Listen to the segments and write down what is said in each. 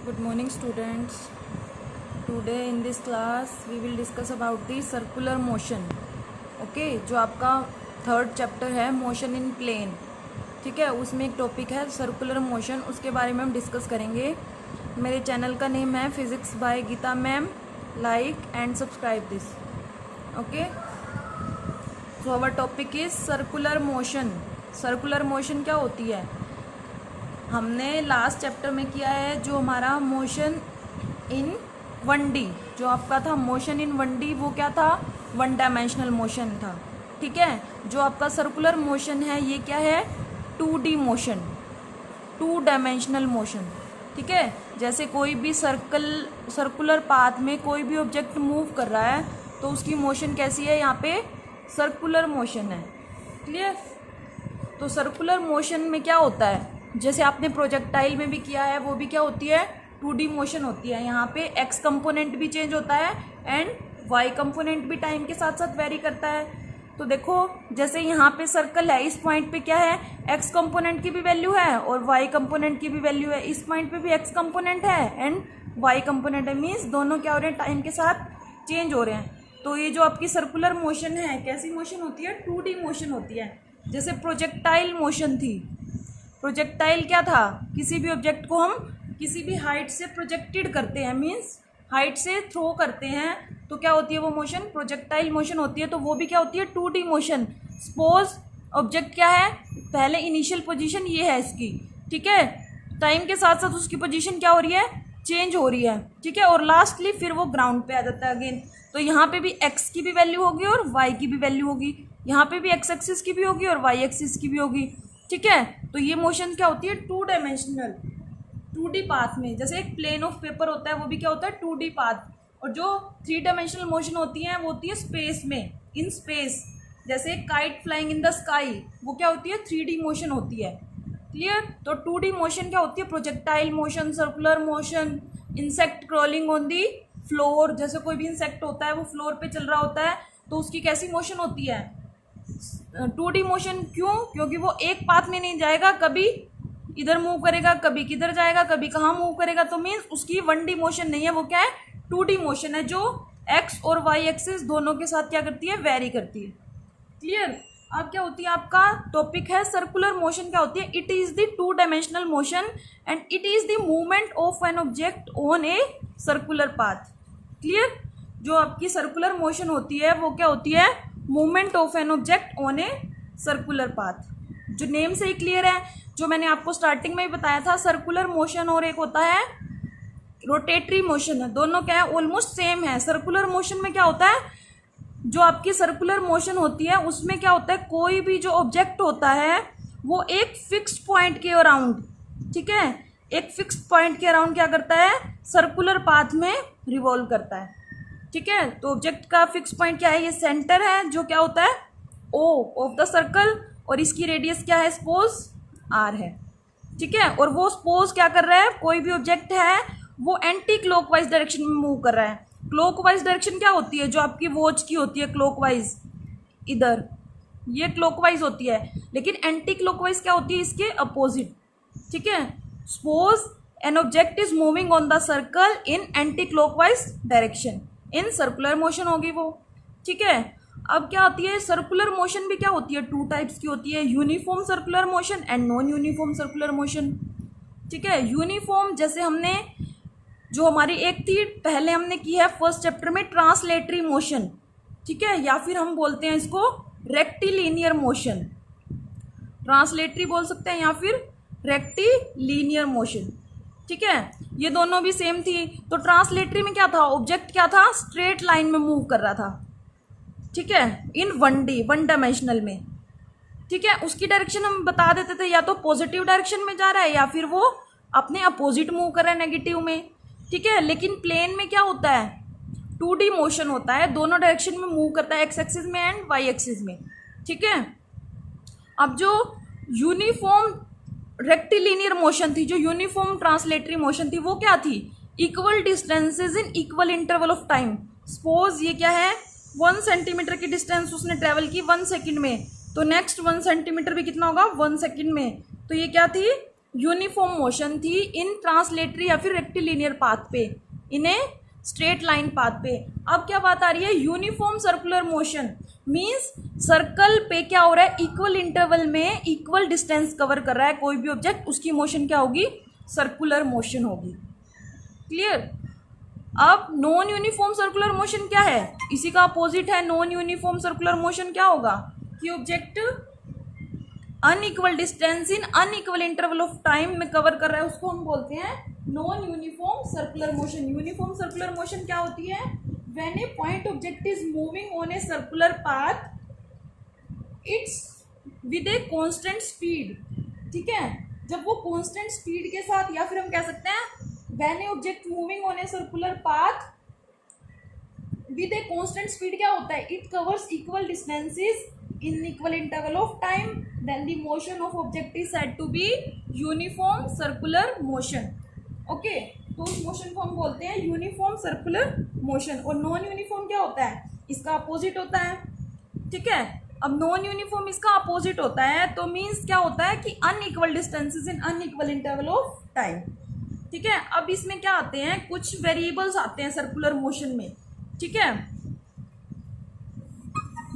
Good morning students. Today in this class we will discuss about the circular motion. Okay, जो आपका third chapter है motion in plane, ठीक है, उसमें एक टॉपिक है सर्कुलर मोशन, उसके बारे में हम डिस्कस करेंगे। मेरे चैनल का नेम है physics by Geeta ma'am. Like and subscribe this. Okay, so our topic is circular motion. Circular motion क्या होती है? हमने लास्ट चैप्टर में किया है जो हमारा मोशन इन 1D, जो आपका था मोशन इन 1D, वो क्या था? वन डायमेंशनल मोशन था, ठीक है। जो आपका सर्कुलर मोशन है ये क्या है? 2D मोशन, 2 डायमेंशनल मोशन, ठीक है। जैसे कोई भी सर्कुलर पाथ में कोई भी ऑब्जेक्ट मूव कर रहा है तो उसकी मोशन कैसी है? यहाँ पे सर्कुलर मोशन है। क्लियर? तो सर्कुलर मोशन में क्या होता है, जैसे आपने प्रोजेक्टाइल में भी किया है, वो भी क्या होती है? 2D मोशन होती है। यहाँ पे एक्स कंपोनेंट भी चेंज होता है एंड वाई कंपोनेंट भी टाइम के साथ साथ वेरी करता है। तो देखो, जैसे यहाँ पे सर्कल है, इस पॉइंट पे क्या है? एक्स कंपोनेंट की भी वैल्यू है और वाई कंपोनेंट की भी वैल्यू है। इस पॉइंट पे भी एक्स कंपोनेंट है एंड वाई कंपोनेंट है, मीन्स दोनों क्या हो रहे हैं? टाइम के साथ चेंज हो रहे हैं। तो ये जो आपकी सर्कुलर मोशन है, कैसी मोशन होती है? 2D मोशन होती है। जैसे प्रोजेक्टाइल मोशन थी। प्रोजेक्टाइल क्या था? किसी भी ऑब्जेक्ट को हम किसी भी हाइट से प्रोजेक्टेड करते हैं, मीन्स हाइट से थ्रो करते हैं, तो क्या होती है वो मोशन? प्रोजेक्टाइल मोशन होती है। तो वो भी क्या होती है? 2D motion. सपोज ऑब्जेक्ट क्या है, पहले इनिशियल पोजीशन ये है इसकी, ठीक है, टाइम के साथ साथ उसकी पोजीशन क्या हो रही है? चेंज हो रही है, ठीक है, और लास्टली फिर वो ग्राउंड पे आ जाता है अगेन। तो यहाँ पे भी एक्स की भी वैल्यू होगी और वाई की भी वैल्यू होगी, यहाँ पे भी एक्स एक्सिस की भी होगी और वाई एक्सिस की भी होगी, ठीक है। तो ये मोशन क्या होती है? 2 डायमेंशनल 2D पाथ में। जैसे एक प्लेन ऑफ पेपर होता है, वो भी क्या होता है? 2D path. और जो 3 डायमेंशनल मोशन होती है वो होती है स्पेस में, इन स्पेस। जैसे kite flying in the sky, वो क्या होती है? 3D मोशन होती है। क्लियर? तो 2D मोशन क्या होती है? Projectile motion, circular motion, insect crawling on the floor. जैसे कोई भी इंसेक्ट होता है वो फ्लोर पे चल रहा होता है तो उसकी कैसी मोशन होती है? 2D motion. क्यों? क्योंकि वो एक पाथ में नहीं जाएगा, कभी इधर मूव करेगा, कभी किधर जाएगा, कभी कहाँ मूव करेगा। तो मीन्स उसकी 1D मोशन नहीं है, वो क्या है? 2D मोशन है, जो एक्स और वाई एक्सिस दोनों के साथ क्या करती है? वेरी करती है। क्लियर? अब क्या होती है? आपका टॉपिक है सर्कुलर मोशन। क्या होती है? It is the 2 dimensional motion and it is the movement of an object on a circular path. Clear? जो आपकी सर्कुलर मोशन होती है वो क्या होती है? Movement of an object on a circular path. जो नेम से ही क्लियर है, जो मैंने आपको स्टार्टिंग में ही बताया था, सर्कुलर मोशन और एक होता है रोटेटरी मोशन है। दोनों क्या है? ऑलमोस्ट सेम है। सर्कुलर मोशन में क्या होता है? जो आपकी सर्कुलर मोशन होती है उसमें क्या होता है? कोई भी जो ऑब्जेक्ट होता है वो एक फिक्स्ड पॉइंट के अराउंड, ठीक है, एक फिक्स्ड पॉइंट के अराउंड क्या करता है? सर्कुलर पाथ में रिवॉल्व करता है, ठीक है। तो ऑब्जेक्ट का फिक्स पॉइंट क्या है? ये सेंटर है, जो क्या होता है? ओ ऑफ द सर्कल, और इसकी रेडियस क्या है? सपोज आर है, ठीक है। और वो सपोज क्या कर रहा है? कोई भी ऑब्जेक्ट है वो एंटी क्लॉकवाइज डायरेक्शन में मूव कर रहा है। क्लॉकवाइज डायरेक्शन क्या होती है? जो आपकी वॉच की होती है क्लॉकवाइज, इधर ये क्लॉकवाइज होती है, लेकिन एंटी क्लॉकवाइज क्या होती है? इसके अपोजिट, ठीक है। Suppose an object is moving on the circle in anti clockwise direction, in circular motion होगी वो, ठीक है। अब क्या होती है? सर्कुलर मोशन भी क्या होती है? 2 टाइप्स की होती है, uniform circular motion and non uniform circular motion, ठीक है। यूनिफॉर्म जैसे हमने जो हमारी एक थी पहले हमने की है फर्स्ट चैप्टर में, ट्रांसलेटरी मोशन, ठीक है, या फिर हम बोलते हैं इसको रेक्टिलिनियर मोशन। ट्रांसलेटरी बोल सकते हैं या फिर रेक्टिलिनियर मोशन, ठीक है। ये दोनों भी सेम थी। तो ट्रांसलेटरी में क्या था? ऑब्जेक्ट क्या था? स्ट्रेट लाइन में मूव कर रहा था, ठीक है, इन 1D 1 डायमेंशनल में, ठीक है। उसकी डायरेक्शन हम बता देते थे, या तो पॉजिटिव डायरेक्शन में जा रहा है या फिर वो अपने अपोजिट मूव कर रहा है, नेगेटिव में, ठीक है। लेकिन प्लेन में क्या होता है? 2D मोशन होता है, दोनों डायरेक्शन में मूव करता है, एक्स एक्सिस में एंड वाई एक्सिस में, ठीक है। अब जो यूनिफॉर्म रेक्टिलिनियर मोशन थी, जो यूनिफॉर्म ट्रांसलेटरी मोशन थी, वो क्या थी? Equal distances in equal interval of time. Suppose ये क्या है? 1 सेंटीमीटर की डिस्टेंस उसने ट्रेवल की 1 सेकंड में, तो नेक्स्ट 1 सेंटीमीटर भी कितना होगा? 1 सेकंड में। तो ये क्या थी? यूनिफॉर्म मोशन थी इन ट्रांसलेटरी या फिर रेक्टिलिनियर पाथ पे, इन्हें स्ट्रेट लाइन पाथ पे। अब क्या बात आ रही है, uniform circular motion means circle पे क्या हो रहा है, इक्वल इंटरवल में इक्वल डिस्टेंस कवर कर रहा है कोई भी ऑब्जेक्ट, उसकी मोशन क्या होगी, सर्कुलर मोशन होगी। क्लियर। अब नॉन यूनिफॉर्म सर्कुलर मोशन क्या है, इसी का अपोजिट है। नॉन यूनिफॉर्म सर्कुलर मोशन क्या होगा कि object unequal distance in unequal interval of time में कवर कर रहा है, उसको हम बोलते हैं non uniform circular motion. Uniform circular motion क्या होती है, when A point object is moving on a circular path it's with a constant speed. ठीक है, जब वो कांस्टेंट स्पीड के साथ, या फिर हम कह सकते हैं when A object moving on a circular path with a constant speed क्या होता है, it covers equal distances in equal interval of time, then the motion of object is said to be uniform circular motion. Okay, तो उस motion को हम बोलते हैं uniform circular motion. और नॉन यूनिफॉर्म क्या होता है, इसका अपोजिट होता है। ठीक है, अब नॉन यूनिफॉर्म इसका अपोजिट होता है, तो मीन्स क्या होता है कि unequal distances in unequal interval of time. ठीक है, अब इसमें क्या आते हैं, कुछ वेरिएबल्स आते हैं सर्कुलर मोशन में। ठीक है,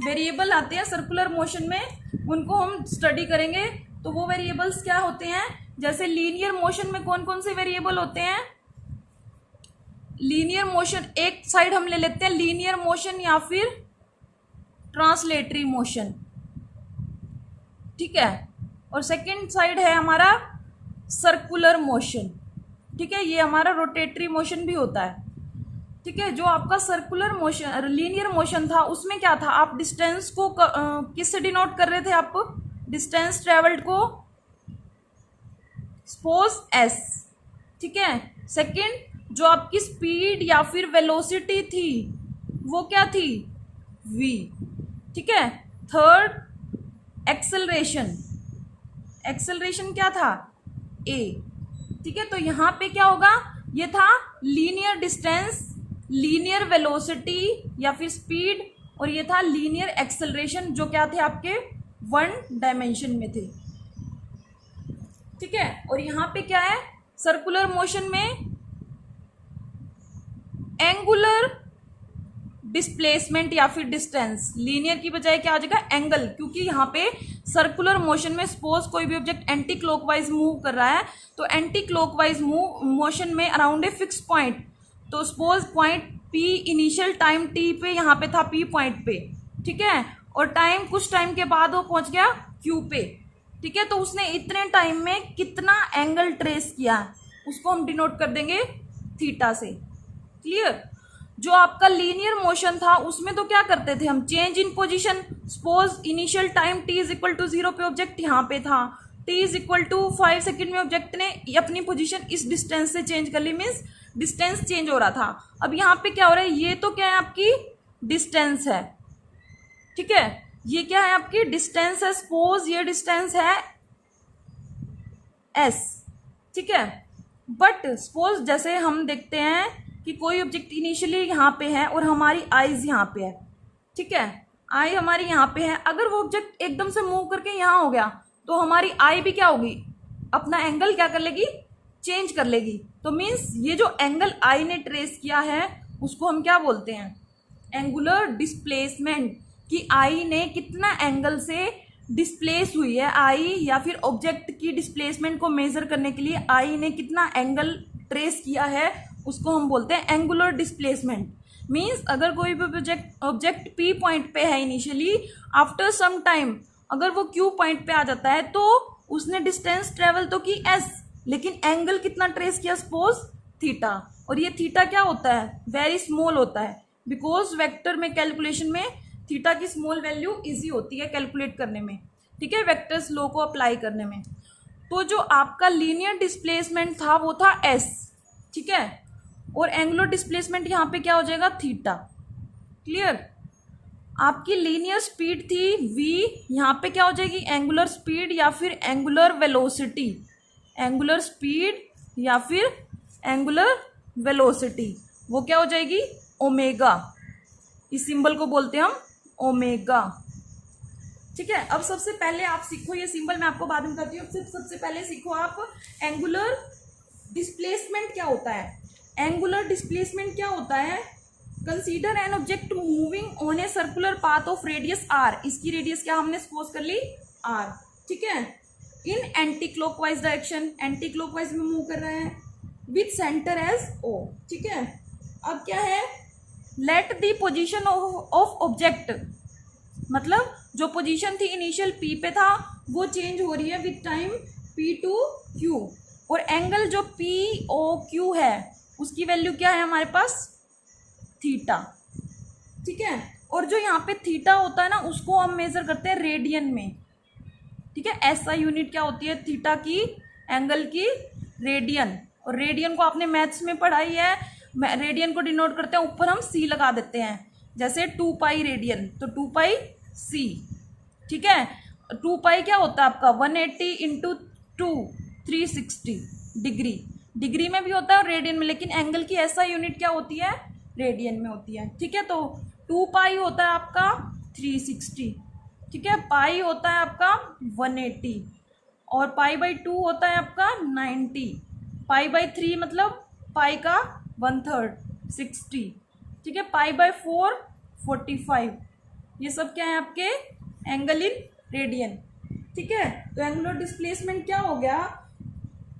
वेरिएबल आते हैं सर्कुलर मोशन में, उनको हम स्टडी करेंगे। तो वो वेरिएबल्स क्या होते हैं, जैसे लीनियर मोशन में कौन कौन से वेरिएबल होते हैं। लीनियर मोशन एक साइड हम ले लेते हैं, लीनियर मोशन या फिर ट्रांसलेटरी मोशन। ठीक है, और सेकंड साइड है हमारा सर्कुलर मोशन। ठीक है, ये हमारा रोटेटरी मोशन भी होता है। ठीक है, जो आपका सर्कुलर मोशन लीनियर मोशन था उसमें क्या था, आप डिस्टेंस को किससे डिनोट कर रहे थे, आप डिस्टेंस ट्रेवल्ड को सपोज एस। ठीक है, सेकंड जो आपकी स्पीड या फिर वेलोसिटी थी वो क्या थी, वी। ठीक है, थर्ड एक्सेलरेशन, एक्सेलरेशन क्या था, ए। ठीक है, तो यहाँ पे क्या होगा, ये था लीनियर डिस्टेंस, लीनियर वेलोसिटी या फिर स्पीड, और ये था लीनियर एक्सेलरेशन, जो क्या थे आपके वन डायमेंशन में थे। ठीक है, और यहाँ पे क्या है, सर्कुलर मोशन में एंगुलर डिस्प्लेसमेंट या फिर डिस्टेंस, लीनियर की बजाय क्या आ जाएगा, एंगल, क्योंकि यहाँ पे सर्कुलर मोशन में सपोज कोई भी ऑब्जेक्ट एंटी क्लॉकवाइज मूव कर रहा है, तो एंटी क्लॉकवाइज मोशन में अराउंड ए फिक्स पॉइंट, तो suppose point P initial time T पे, यहाँ पे था पी पॉइंट पे। ठीक है, और टाइम कुछ टाइम के बाद वो पहुंच गया क्यू पे। ठीक है, तो उसने इतने टाइम में कितना एंगल ट्रेस किया, उसको हम डिनोट कर देंगे थीटा से। क्लियर। जो आपका लीनियर मोशन था उसमें तो क्या करते थे हम, change in position. Suppose initial time T is equal to 0 पे ऑब्जेक्ट यहाँ पे था, T is equal to 5 second में ऑब्जेक्ट ने अपनी पोजीशन इस डिस्टेंस से चेंज कर ली, मीन्स डिस्टेंस चेंज हो रहा था। अब यहाँ पे क्या हो रहा है, ये तो क्या है आपकी डिस्टेंस है। ठीक है, ये क्या है आपकी डिस्टेंस है, सपोज ये डिस्टेंस है एस। ठीक है, बट सपोज जैसे हम देखते हैं कि कोई ऑब्जेक्ट इनिशियली यहाँ पे है और हमारी आईज यहाँ पे है। ठीक है, आई हमारी यहाँ पे है, अगर वो ऑब्जेक्ट एकदम से मूव करके यहाँ हो गया तो हमारी आई भी क्या होगी, अपना एंगल क्या कर लेगी, चेंज कर लेगी। तो मीन्स ये जो एंगल आई ने ट्रेस किया है उसको हम क्या बोलते हैं, एंगुलर डिस्प्लेसमेंट, कि आई ने कितना एंगल से डिस्प्लेस हुई है, आई या फिर ऑब्जेक्ट की डिस्प्लेसमेंट को मेजर करने के लिए आई ने कितना एंगल ट्रेस किया है, उसको हम बोलते हैं एंगुलर डिस्प्लेसमेंट। मीन्स अगर कोई भी ऑब्जेक्ट पी पॉइंट पे है इनिशियली, आफ्टर सम टाइम अगर वो क्यू पॉइंट पे आ जाता है तो उसने डिस्टेंस ट्रेवल तो की एस, लेकिन एंगल कितना ट्रेस किया, सपोज थीटा। और ये थीटा क्या होता है, वेरी स्मॉल होता है, बिकॉज वेक्टर में कैलकुलेशन में थीटा की स्मॉल वैल्यू इजी होती है कैलकुलेट करने में। ठीक है, वेक्टर्स लॉ को अप्लाई करने में। तो जो आपका लीनियर डिस्प्लेसमेंट था वो था एस। ठीक है, और एंगुलर डिस्प्लेसमेंट यहाँ पे क्या हो जाएगा, थीटा। क्लियर। आपकी लीनियर स्पीड थी v, यहाँ पे क्या हो जाएगी, एंगुलर स्पीड या फिर एंगुलर वेलोसिटी, एंगुलर स्पीड या फिर एंगुलर वेलोसिटी, वो क्या हो जाएगी, ओमेगा। इस सिंबल को बोलते हैं हम ओमेगा। ठीक है, अब सबसे पहले आप सीखो ये सिंबल, मैं आपको बाद में बताती हूँ। सबसे पहले सीखो आप एंगुलर डिस्प्लेसमेंट क्या होता है। एंगुलर डिस्प्लेसमेंट क्या होता है? Consider an object moving on a circular path of radius R. इसकी रेडियस क्या हमने सपोज कर ली? आर। ठीक है, in anti clockwise direction, anti clockwise में मूव कर रहे हैं, विथ सेंटर एज ओ। ठीक है, अब क्या है? Let the position of object, मतलब जो पोजीशन थी इनिशियल पी पे था वो चेंज हो रही है with time P to Q, और एंगल जो पी ओ क्यू है उसकी वैल्यू क्या है हमारे पास? थीटा। ठीक है, और जो यहाँ पे थीटा होता है ना उसको हम मेजर करते हैं रेडियन में। ठीक है, ऐसा यूनिट क्या होती है थीटा की? एंगल की रेडियन। और रेडियन को आपने मैथ्स में पढ़ाई है, रेडियन को डिनोट करते हैं, ऊपर हम सी लगा देते हैं, जैसे 2 पाई रेडियन, तो 2 पाई सी। ठीक है, 2 पाई क्या होता है आपका? 180 इंटू 2, 360 डिग्री। डिग्री में भी होता है और रेडियन में, लेकिन एंगल की ऐसा यूनिट क्या होती है? रेडियन में होती है। ठीक है, तो 2 पाई होता है आपका 360। ठीक है, पाई होता है आपका 180, और पाई बाई 2 होता है आपका 90, पाई बाई 3 मतलब पाई का 1/3 60। ठीक है, पाई बाई 4 45। ये सब क्या है आपके? Angle in radian. ठीक है, तो एंगुलर डिस्प्लेसमेंट क्या हो गया?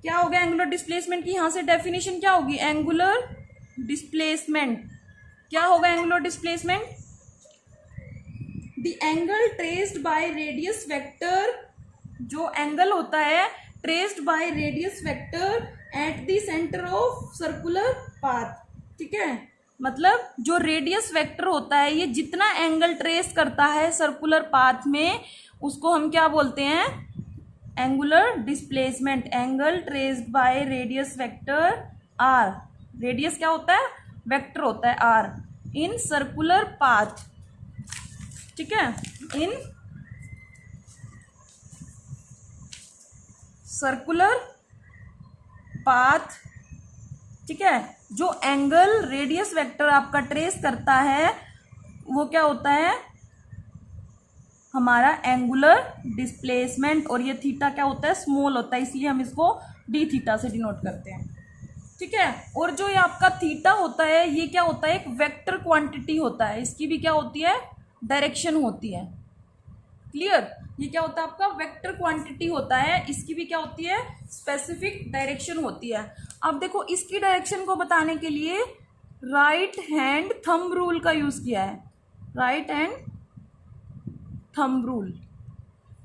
क्या हो गया एंगुलर डिस्प्लेसमेंट की? यहाँ से डेफिनेशन क्या होगी? एंगुलर डिस्प्लेसमेंट क्या होगा? Angular displacement the angle traced by radius vector, जो एंगल होता है traced by radius vector at the centre of circular path. ठीक है, मतलब जो रेडियस वेक्टर होता है ये जितना एंगल ट्रेस करता है सर्कुलर पाथ में उसको हम क्या बोलते हैं? Angular displacement. Angle traced by radius vector R, radius क्या होता है? वेक्टर होता है आर, इन सर्कुलर पाथ। ठीक है, इन सर्कुलर पाथ। ठीक है, जो एंगल रेडियस वेक्टर आपका ट्रेस करता है वो क्या होता है? हमारा एंगुलर डिस्प्लेसमेंट। और ये थीटा क्या होता है? स्मॉल होता है, इसलिए हम इसको डी थीटा से डिनोट करते हैं। ठीक है, और जो ये आपका थीटा होता है ये क्या होता है? एक वेक्टर क्वांटिटी होता है, इसकी भी क्या होती है? डायरेक्शन होती है। क्लियर? ये क्या होता है आपका? वेक्टर क्वांटिटी होता है, इसकी भी क्या होती है? स्पेसिफिक डायरेक्शन होती है। अब देखो इसकी डायरेक्शन को बताने के लिए राइट हैंड थंब रूल का यूज किया है, राइट हैंड थंब रूल।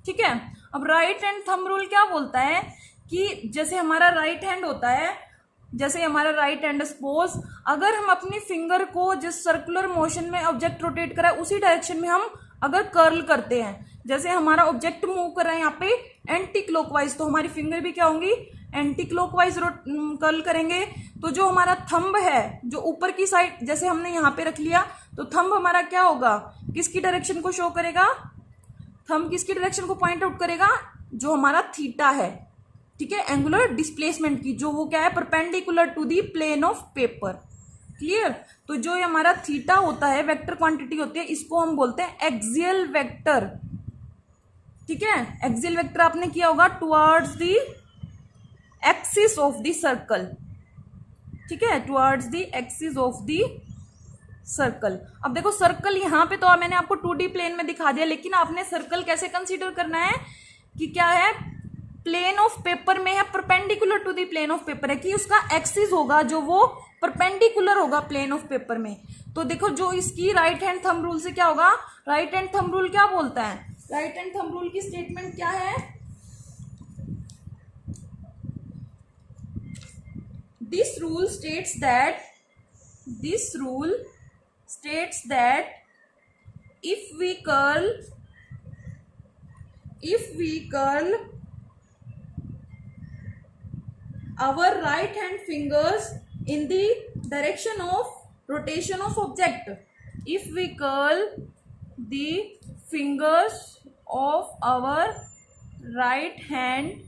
ठीक है, अब राइट हैंड थंब रूल क्या बोलता है कि जैसे हमारा राइट हैंड होता है, जैसे हमारा राइट हैंड सपोज अगर हम अपनी फिंगर को जिस सर्कुलर मोशन में ऑब्जेक्ट रोटेट करा है उसी डायरेक्शन में हम अगर कर्ल करते हैं, जैसे हमारा ऑब्जेक्ट मूव कर रहा है यहाँ पे एंटी क्लॉकवाइज, तो हमारी फिंगर भी क्या होंगी? एंटी क्लॉकवाइज कर्ल करेंगे। तो जो हमारा थंब है जो ऊपर की साइड जैसे हमने यहाँ पे रख लिया, तो थंब हमारा क्या होगा? किसकी डायरेक्शन को शो करेगा? थंब किसकी डायरेक्शन को पॉइंट आउट करेगा? जो हमारा थीटा है। ठीक है, एंगुलर डिस्प्लेसमेंट की, जो वो क्या है? Perpendicular to the plane of paper. Clear? तो जो हमारा थीटा होता है वेक्टर क्वांटिटी होती है, इसको हम बोलते हैं एक्सियल वेक्टर। ठीक है, एक्सियल वेक्टर आपने किया होगा towards the axis of the circle. ठीक है, towards the axis of the circle. अब देखो सर्कल यहाँ पे तो मैंने आपको 2D प्लेन में दिखा दिया, लेकिन आपने सर्कल कैसे कंसीडर करना है कि क्या है? प्लेन ऑफ पेपर में है, perpendicular to the plane of paper है, कि उसका एक्सिस होगा जो वो परपेंडिकुलर होगा प्लेन ऑफ पेपर में। तो देखो जो इसकी राइट हैंड थंब रूल से क्या होगा? राइट हैंड थंब रूल क्या बोलता है? राइट हैंड थंब रूल की स्टेटमेंट क्या है? This rule states that if we curl our right hand fingers in the direction of rotation of object, if we curl the fingers of our right hand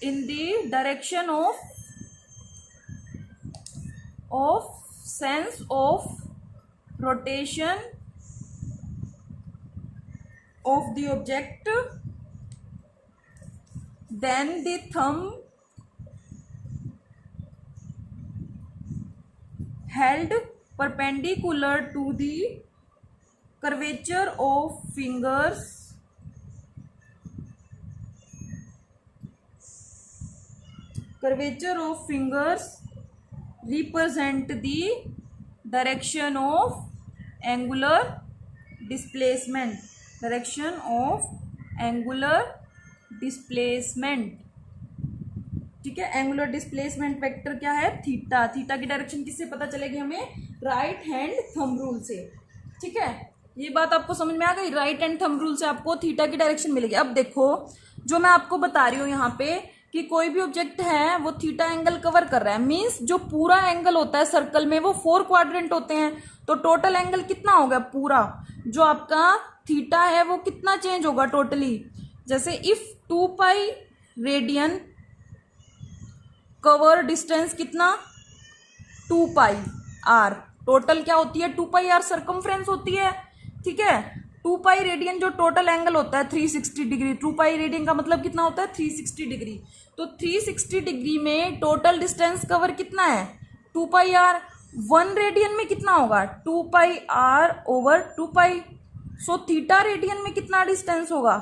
in the direction of sense of rotation of the object, then the thumb held perpendicular to the curvature of fingers represent the direction of angular displacement. ठीक है, angular displacement vector क्या है, theta. Theta की direction किससे पता चलेगी हमें, right hand thumb rule से। ठीक है, ये बात आपको समझ में आ गई, राइट हैंड थंब रूल से आपको थीटा की डायरेक्शन मिलेगी। अब देखो जो मैं आपको बता रही हूँ यहाँ पे कि कोई भी ऑब्जेक्ट है वो थीटा एंगल कवर कर रहा है, मीन्स जो पूरा एंगल होता है सर्कल में वो 4 क्वाड्रेंट होते हैं, तो टोटल एंगल कितना होगा, पूरा जो आपका थीटा है वो कितना चेंज होगा टोटली। जैसे if 2 pi radian cover distance कितना, 2 पाई आर, टोटल क्या होती है, 2 पाई आर सर्कमफ्रेंस होती है। ठीक है, 2 पाई रेडियन जो टोटल एंगल होता है 360 डिग्री, 2 पाई रेडियन का मतलब कितना होता है 360 डिग्री, तो 360 डिग्री में टोटल डिस्टेंस कवर कितना है 2 पाई आर। 1 रेडियन में कितना होगा 2 pi R over 2 pi, so theta radian में कितना डिस्टेंस होगा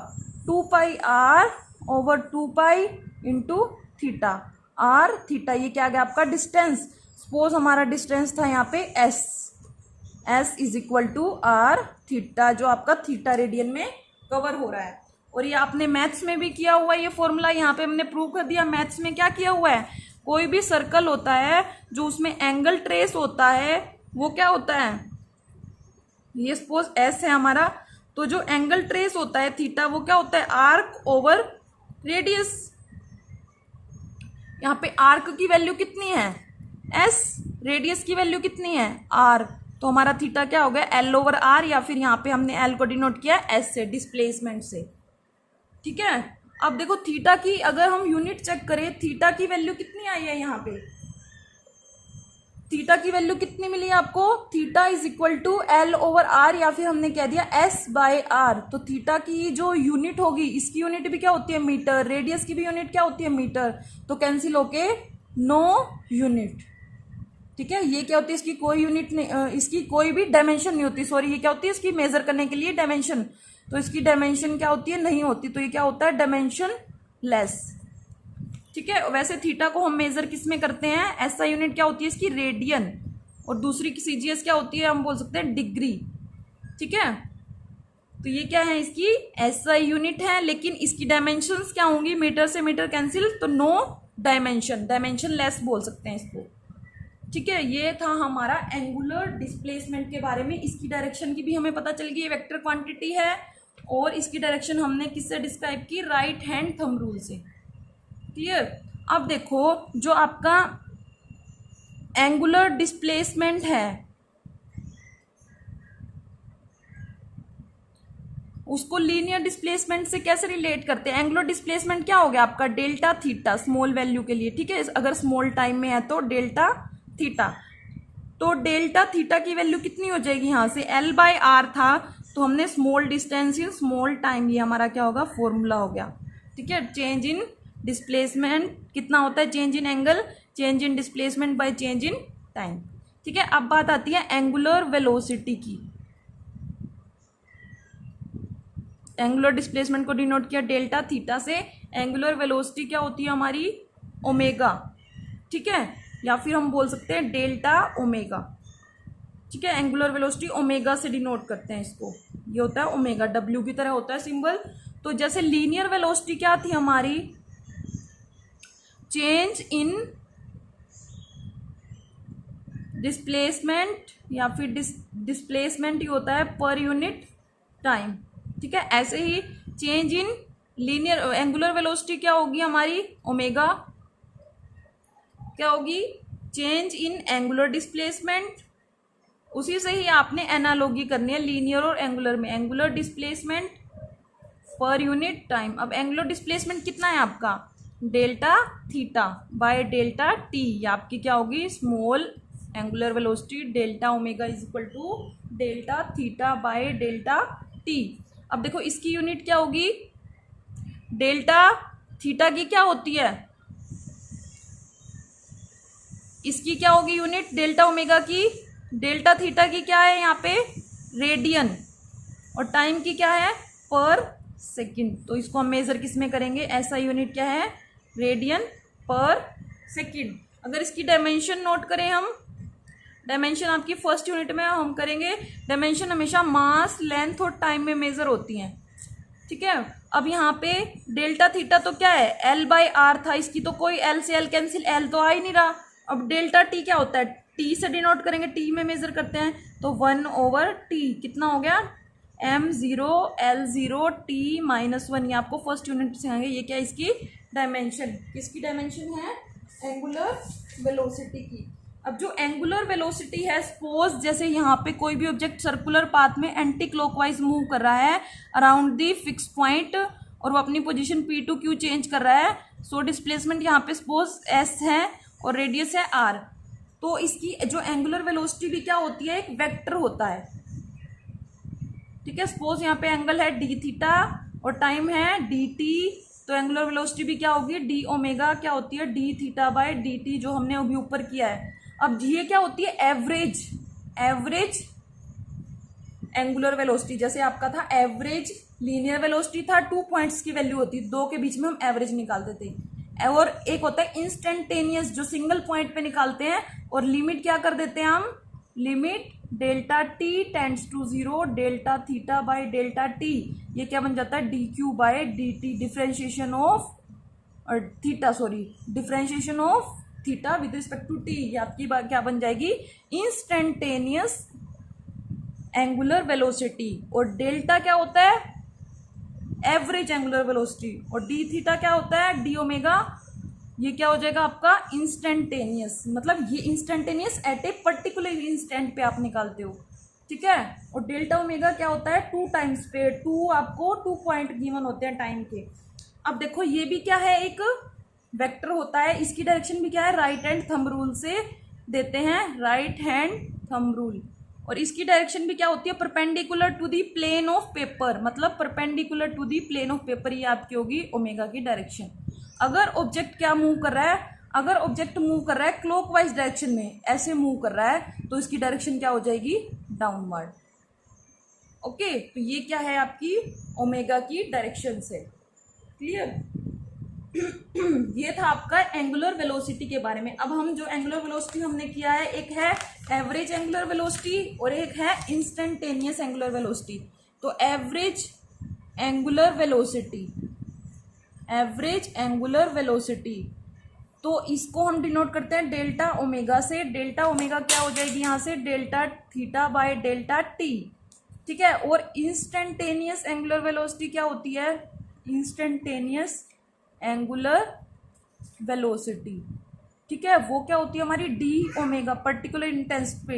2 pi R over 2 pi into theta, R theta, ये क्या आ गया आपका डिस्टेंस। सपोज हमारा डिस्टेंस था यहाँ पे S is equal to R theta, जो आपका थीटा रेडियन में कवर हो रहा है। और ये आपने मैथ्स में भी किया हुआ है, ये फॉर्मूला यहाँ पे हमने प्रूव कर दिया। मैथ्स में क्या किया हुआ है, कोई भी सर्कल होता है जो उसमें एंगल ट्रेस होता है वो क्या होता है, ये सपोज एस है हमारा, तो जो एंगल ट्रेस होता है थीटा वो क्या होता है आर्क ओवर रेडियस। यहाँ पे आर्क की वैल्यू कितनी है एस, रेडियस की वैल्यू कितनी है आर, तो हमारा थीटा क्या हो गया एल ओवर आर, या फिर यहाँ पे हमने एल को डिनोट किया एस से, डिस्प्लेसमेंट से। ठीक है, अब देखो थीटा की अगर हम यूनिट चेक करें, थीटा की वैल्यू कितनी आई है, यहाँ पे थीटा की वैल्यू कितनी मिली है आपको, theta is equal to L over R, या फिर हमने कह दिया एस बाय आर। तो थीटा की जो यूनिट होगी, इसकी यूनिट भी क्या होती है मीटर, रेडियस की भी यूनिट क्या होती है मीटर, तो कैंसिल होके नो यूनिट। ठीक है, ये क्या होती है, इसकी कोई यूनिट नहीं, इसकी कोई भी डायमेंशन नहीं होती, सॉरी ये क्या होती है इसकी मेजर करने के लिए डायमेंशन, तो इसकी डायमेंशन क्या होती है नहीं होती, तो ये क्या होता है डायमेंशन लेस। ठीक है, वैसे थीटा को हम मेजर किस में करते हैं, ऐसा यूनिट क्या होती है इसकी रेडियन, और दूसरी की सीजीएस क्या होती है हम बोल सकते हैं डिग्री। ठीक है, तो ये क्या है इसकी एसआई यूनिट है, लेकिन इसकी डायमेंशंस क्या होंगी, मीटर से मीटर कैंसिल, तो नो डायमेंशन, डायमेंशन लेस बोल सकते हैं इसको। ठीक है, ये था हमारा एंगुलर डिस्प्लेसमेंट के बारे में। इसकी डायरेक्शन की भी हमें पता चल गई, ये वेक्टर क्वांटिटी है, और इसकी डायरेक्शन हमने किससे डिस्क्राइब की, राइट हैंड थंब रूल से। क्लियर। अब देखो जो आपका एंगुलर डिस्प्लेसमेंट है उसको लीनियर डिस्प्लेसमेंट से कैसे रिलेट करते हैं। एंगुलर डिस्प्लेसमेंट क्या हो गया आपका डेल्टा थीटा स्मॉल वैल्यू के लिए। ठीक है, अगर स्मॉल टाइम में है तो डेल्टा थीटा, तो डेल्टा थीटा की वैल्यू कितनी हो जाएगी, यहाँ से एल बाय आर था तो हमने small distance in small time, ये हमारा क्या होगा फॉर्मूला हो गया। ठीक है, चेंज इन डिस्प्लेसमेंट कितना होता है, change in angle, change in displacement by change in time. ठीक है, अब बात आती है एंगुलर वेलोसिटी की। एंगुलर डिस्प्लेसमेंट को डिनोट किया डेल्टा थीटा से, एंगुलर वेलोसिटी क्या होती है हमारी ओमेगा। ठीक है, या फिर हम बोल सकते हैं डेल्टा ओमेगा। ठीक है, एंगुलर वेलोसिटी ओमेगा से डिनोट करते हैं इसको, ये होता है ओमेगा, डब्ल्यू की तरह होता है सिंबल। तो जैसे लीनियर वेलोसिटी क्या थी हमारी, चेंज इन डिस्प्लेसमेंट, या फिर डिस्प्लेसमेंट ही होता है पर यूनिट टाइम। ठीक है, ऐसे ही change in linear angular velocity क्या होगी हमारी ओमेगा, क्या होगी चेंज इन एंगुलर डिस्प्लेसमेंट। उसी से ही आपने एनालॉजी करनी है लीनियर और एंगुलर में, angular displacement per unit time. अब एंगुलर डिस्प्लेसमेंट कितना है आपका delta theta by delta T, ये आपकी क्या होगी small angular velocity delta omega is equal to delta theta by delta T. अब देखो इसकी यूनिट क्या होगी, डेल्टा थीटा की क्या होती है, इसकी क्या होगी यूनिट डेल्टा ओमेगा की, डेल्टा थीटा की क्या है यहाँ पे रेडियन, और टाइम की क्या है पर सेकंड। तो इसको हम मेजर किस में करेंगे, ऐसा यूनिट क्या है रेडियन पर सेकंड। अगर इसकी डायमेंशन नोट करें हम, डायमेंशन आपकी फर्स्ट यूनिट में हम करेंगे, डायमेंशन हमेशा मास लेंथ और टाइम में मेजर होती हैं, ठीक है। अब यहाँ पे डेल्टा थीटा तो क्या है L/R था, इसकी तो कोई L से L कैंसिल, L तो आ ही नहीं रहा। अब डेल्टा टी क्या होता है, टी से डिनोट करेंगे, टी में मेजर करते हैं, तो 1/T कितना हो गया M0 L0 T-1। ये आपको फर्स्ट यूनिट से आएंगे। ये क्या है इसकी डायमेंशन, किसकी डायमेंशन है एंगुलर वेलोसिटी की। अब जो एंगुलर वेलोसिटी है, सपोज जैसे यहाँ पे कोई भी ऑब्जेक्ट सर्कुलर पाथ में एंटी क्लॉकवाइज मूव कर रहा है अराउंड दी फिक्स पॉइंट, और वो अपनी पोजीशन P2Q चेंज कर रहा है। सो डिस्प्लेसमेंट यहाँ पे सपोज S है और रेडियस है R। तो इसकी जो एंगुलर वेलोसिटी भी क्या होती है, एक वेक्टर होता है, ठीक है। सपोज यहाँ पे एंगल है डी थीटा और टाइम है dt, तो एंगुलर वेलोसिटी भी क्या होगी डी ओमेगा क्या होती है D theta by D T, जो हमने अभी ऊपर किया है। अब ये क्या होती है एवरेज एंगुलर वेलोसिटी। जैसे आपका था एवरेज लीनियर वेलोसिटी था, 2 पॉइंट्स की वैल्यू होती, 2 के बीच में हम एवरेज निकालते थे। और एक होता है इंस्टेंटेनियस जो सिंगल पॉइंट पे निकालते हैं, और लिमिट क्या कर देते हैं हम, limit delta T tends to 0 delta theta by delta T, ये क्या बन जाता है dq by dt, differentiation of theta, sorry differentiation of theta with respect to T. ये आपकी बात क्या बन जाएगी इंस्टेंटेनियस एंगुलर वेलोसिटी। और डेल्टा क्या होता है एवरेज एंगुलर वेलोसिटी, और डी थीटा क्या होता है डी ओमेगा, ये क्या हो जाएगा आपका इंस्टेंटेनियस, मतलब ये instantaneous at a particular instant पे आप निकालते हो, ठीक है। और डेल्टा ओमेगा क्या होता है 2 टाइम्स पे, 2 आपको 2 पॉइंट गिवन होते हैं टाइम के। अब देखो ये भी क्या है एक वेक्टर होता है, इसकी डायरेक्शन भी क्या है राइट हैंड थंब रूल से देते हैं, राइट हैंड थंब रूल। और इसकी डायरेक्शन भी क्या होती है perpendicular to the plane of paper, मतलब perpendicular to the plane of paper, ये आपकी होगी ओमेगा की डायरेक्शन। अगर ऑब्जेक्ट क्या मूव कर रहा है, अगर ऑब्जेक्ट मूव कर रहा है क्लॉकवाइज डायरेक्शन में, ऐसे मूव कर रहा है, तो इसकी डायरेक्शन क्या हो जाएगी डाउनवर्ड। ओके, तो ये क्या है आपकी ओमेगा की डायरेक्शन से, क्लियर। ये था आपका एंगुलर वेलोसिटी के बारे में। अब हम जो एंगुलर वेलोसिटी हमने किया है, एक है एवरेज एंगुलर वेलोसिटी और एक है इंस्टेंटेनियस एंगुलर वेलोसिटी। तो average angular velocity, average angular velocity, तो इसको हम डिनोट करते हैं डेल्टा ओमेगा से। डेल्टा ओमेगा क्या हो जाएगी यहाँ से delta theta by delta T, ठीक है। और इंस्टेंटेनियस एंगुलर वेलोसिटी क्या होती है, इंस्टेंटेनियस एंगुलर वेलोसिटी, ठीक है, वो क्या होती है हमारी डी ओमेगा पर्टिकुलर इंटेंस पे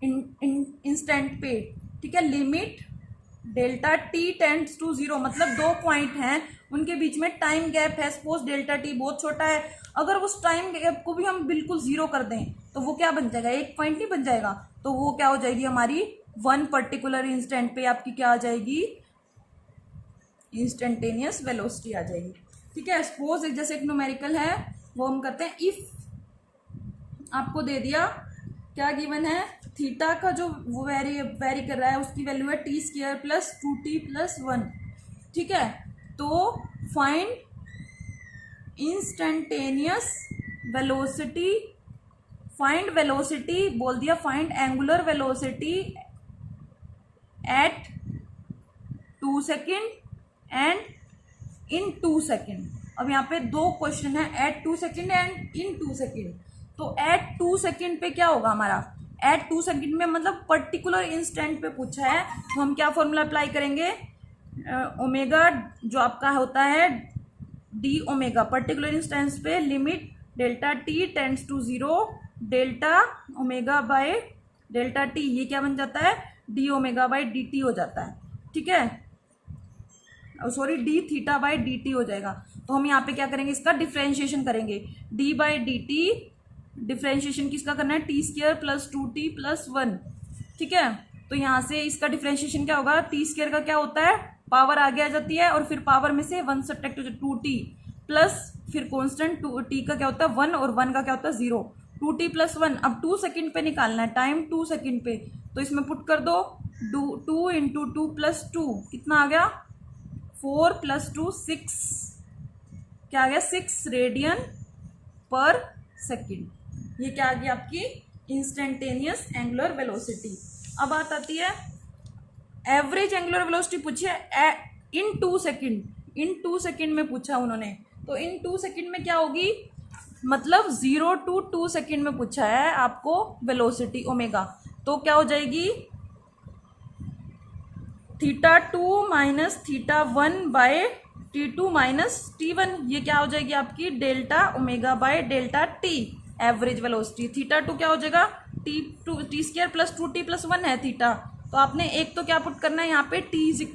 इंस्टेंट पे, ठीक है। Limit delta T tends to 0, मतलब 2 पॉइंट हैं उनके बीच में टाइम गैप है, सपोज डेल्टा टी बहुत छोटा है, अगर उस टाइम गैप को भी हम बिल्कुल 0 कर दें तो वो क्या बन जाएगा, 1 पॉइंट नहीं बन जाएगा, तो वो क्या हो जाएगी हमारी 1 पर्टिकुलर इंस्टेंट पे आपकी क्या आ जाएगी इंस्टेंटेनियस वेलोसिटी आ जाएगी, ठीक है। सपोज एक जैसे एक न्यूमेरिकल है वो हम करते हैं, इफ आपको दे दिया क्या गिवन है, थीटा का जो वो वेरी कर रहा है उसकी वैल्यू है t² प्लस 2t प्लस 1, ठीक है। तो find instantaneous velocity, find velocity बोल दिया, find angular velocity at 2 second and in 2 second. अब यहाँ पे 2 क्वेश्चन है, at 2 second and in 2 second. तो एट 2 सेकेंड पे क्या होगा हमारा, एट 2 सेकेंड में मतलब पर्टिकुलर इंस्टेंट पे पूछा है, तो हम क्या फॉर्मूला अप्लाई करेंगे, ओमेगा जो आपका होता है डी ओमेगा पर्टिकुलर इंस्टेंस पे limit delta T tends to 0 delta omega by delta T, ये क्या बन जाता है D omega by D T हो जाता है, ठीक है, sorry D theta by D T हो जाएगा। तो हम यहाँ पे क्या करेंगे, इसका डिफ्रेंशिएशन करेंगे, D by D T, differentiation किसका करना है t² प्लस 2t प्लस 1, ठीक है। तो यहाँ से इसका डिफ्रेंशिएशन क्या होगा, t² का क्या होता है पावर आगे आ जाती है और फिर पावर में से 1 सब्ट्रैक्ट हो जाए 2t प्लस फिर कॉन्स्टेंट 2t का क्या होता है 1 और 1 का क्या होता है 0। 2t + 1 अब 2 सेकंड पे निकालना है, टाइम 2 सेकंड पे, तो इसमें पुट कर दो 2 × 2 + 2 कितना आ गया 4 + 2 6, क्या आ गया 6 रेडियन पर सेकंड। ये क्या आ गई आपकी इंस्टेंटेनियस एंगुलर वेलोसिटी। अब बात आती है एवरेज एंगुलर वेलोसिटी पूछी है इन 2 सेकंड, इन 2 सेकंड में पूछा उन्होंने, तो इन 2 सेकंड में क्या होगी, मतलब 0 to 2 सेकंड में पूछा है आपको वेलोसिटी ओमेगा, तो क्या हो जाएगी θ2 - θ1 /t2 - t1, ये क्या हो जाएगी आपकी delta omega by delta T average velocity. θ2 क्या हो जाएगा t² + 2t + 1 है थीटा, तो आपने एक तो क्या पुट करना है यहाँ पे t =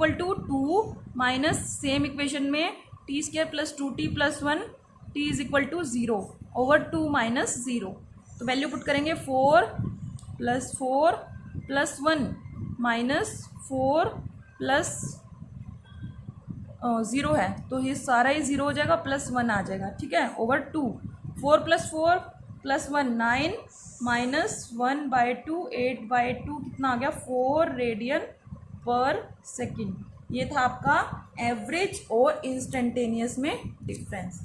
2 माइनस सेम इक्वेशन में t² + 2t + 1 t = 0 / 2 - 0, तो वैल्यू पुट करेंगे 4 + 4 + 1 -4 + 0 है, तो ये सारा ही 0 हो जाएगा, +1 आ जाएगा, ठीक है, / 2। 4 + 4 + 1 9 -1/2 8/2 कितना आ गया 4 रेडियन पर सेकंड। ये था आपका एवरेज और इंस्टेंटेनियस में डिफरेंस,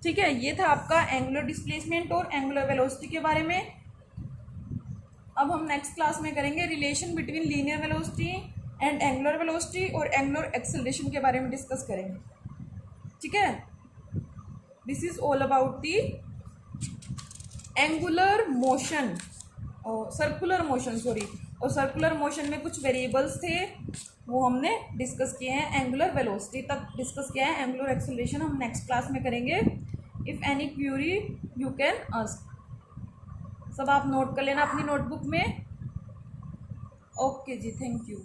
ठीक है। ये था आपका एंगुलर डिस्प्लेसमेंट और एंगुलर वेलोसिटी के बारे में। अब हम नेक्स्ट क्लास में करेंगे relation between linear velocity and angular velocity और एंगुलर एक्सेलरेशन के बारे में डिस्कस करेंगे, ठीक है। This is all about the angular motion और सर्कुलर मोशन, सॉरी, और सर्कुलर मोशन में कुछ वेरिएबल्स थे वो हमने डिस्कस किए हैं, एंगुलर वेलोसिटी तक डिस्कस किया है, एंगुलर एक्सेलरेशन हम नेक्स्ट क्लास में करेंगे। If any query you can ask. सब आप नोट कर लेना अपनी नोटबुक में। ओके जी, थैंक यू।